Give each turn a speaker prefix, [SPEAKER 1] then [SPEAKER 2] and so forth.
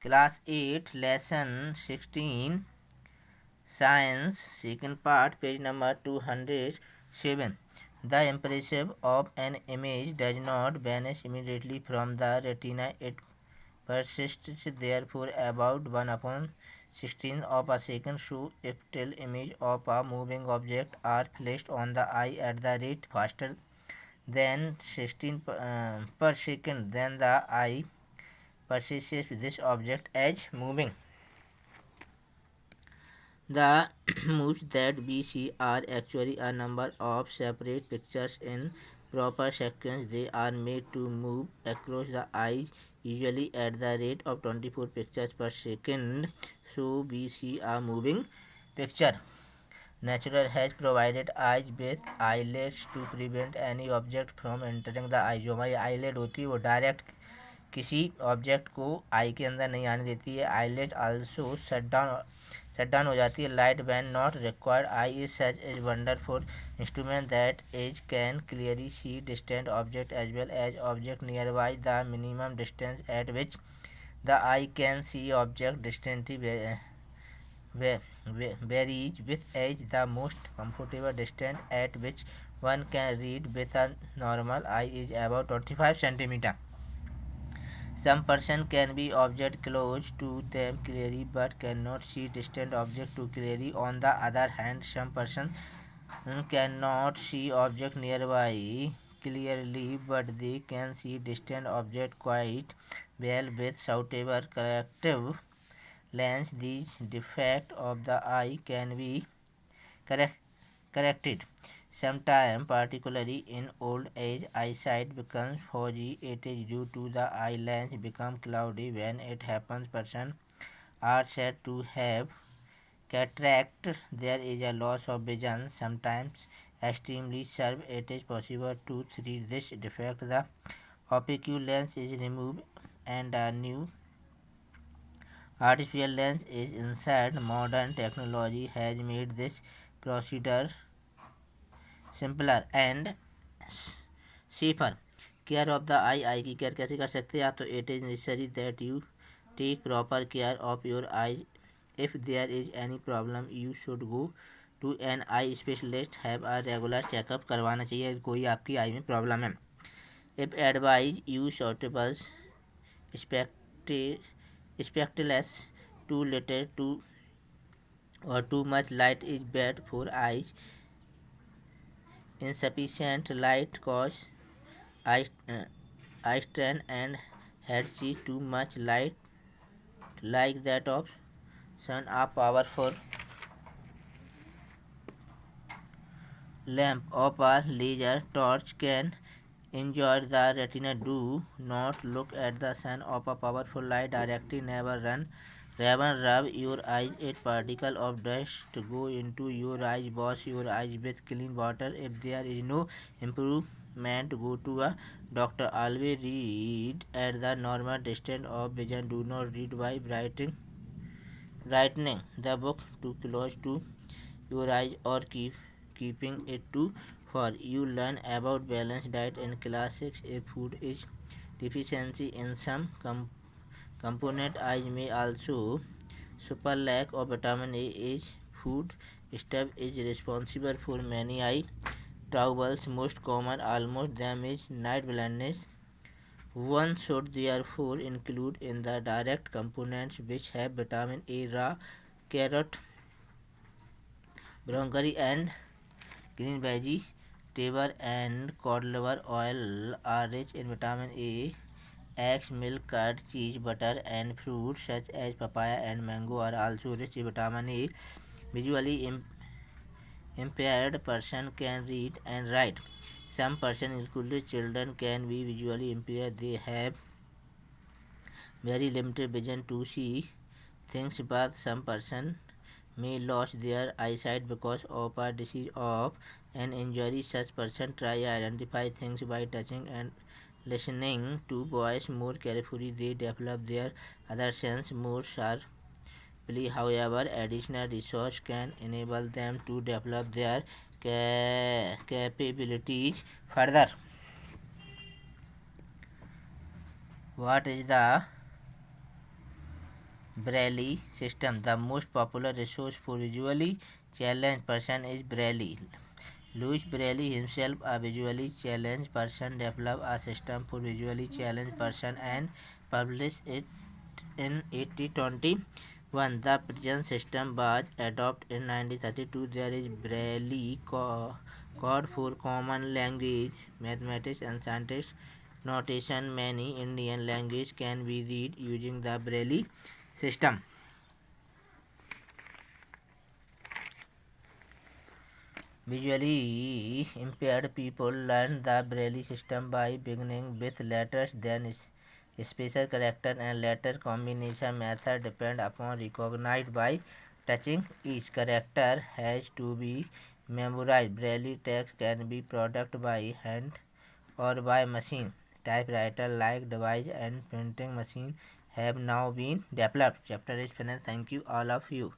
[SPEAKER 1] Class 8, Lesson 16, Science, second part, page number 207. The impression of an image does not vanish immediately from the retina. It persists, therefore, about 1 upon 16 of a second. So, if still image of a moving object are placed on the eye at the rate faster than 16 per second, then the eye perceives this object as moving. The moves that we see are actually a number of separate pictures in proper sequence. They are made to move across the eyes, usually at the rate of 24 pictures per second. So we see a moving picture. Nature has provided eyes with eyelids to prevent any object from entering the eye. जो हमारी eyelid होती है वो direct किसी object को आई के अंदर नहीं आने देती है. आईलेट आल्सो शट डाउन हो जाती है. Light when not required. Eye is such is wonderful instrument that as can clearly see distant object as well as object near by. The minimum distance at which the eye can see object distantly varies with age. The most comfortable distance at which one can read with a normal eye is about 25 centimeter. Some person can be object close to them clearly but cannot see distant object too clearly. On the other hand, some person cannot see object nearby clearly but they can see distant object quite well with suitable corrective lens. These defect of the eye can be corrected. Sometimes, particularly in old age, eyesight becomes foggy. It is due to the eye lens become cloudy. When it happens, person are said to have cataract. There is a loss of vision, sometimes extremely sharp. It is possible to treat this defect. The opaque lens is removed and a new artificial lens is inserted. Modern technology has made this procedure simpler and safer. Care of the eye की care कैसे कर सकते हैं आप? तो it is necessary that you take proper care of your eye. If there is any problem you should go to an eye specialist. Have a regular checkup करवाना चाहिए कोई आपकी आई में प्रॉब्लम है. If advise you suitable spectacles. Too little too और too much light is bad for eyes. Insufficient light cause eye strain and headache. Too much light, like that of sun, a powerful lamp of a laser torch can injure the retina. Do not look at the sun of a powerful light directly. Never rub your eyes. If particles of dust go into your eyes, wash your eyes with clean water. If there is no improvement, go to a doctor. Always read at the normal distance of vision. Do not read by brightening the book too close to your eyes or keeping it too far. You learn about balanced diet in class 6. If food is deficiency in some component, eyes may also super. Lack of vitamin A is food stuff is responsible for many eye troubles. Most common almost them is night blindness. One should therefore include in the direct components which have vitamin A. Raw carrot, broccoli and green vegetable and cod liver oil are rich in vitamin A. Eggs, milk, curd, cheese, butter and fruits such as papaya and mango are also rich in vitamin A. Visually impaired person can read and write. Some persons, including children, can be visually impaired. They have very limited vision to see things, but some persons may lose their eyesight because of a disease of an injury. Such persons try to identify things by touching and listening to voice more carefully. They develop their other sense more sharply. However, additional research can enable them to develop their capabilities further. What is the Braille system. The most popular resource for visually challenged person is Braille. Louis Braille himself, a visually challenged person, developed a system for visually challenged person and published it in 1821. The present system was adopted in 1932. There is Braille code for common language, mathematics and scientific notation. Many Indian languages can be read using the Braille system. Visually impaired people learn the Braille system by beginning with letters, then special character and letter combination method depend upon recognized by touching. Each character has to be memorized. Braille text can be produced by hand or by machine. Typewriter like device and printing machine have now been developed. Chapter is finished. Thank you all of you.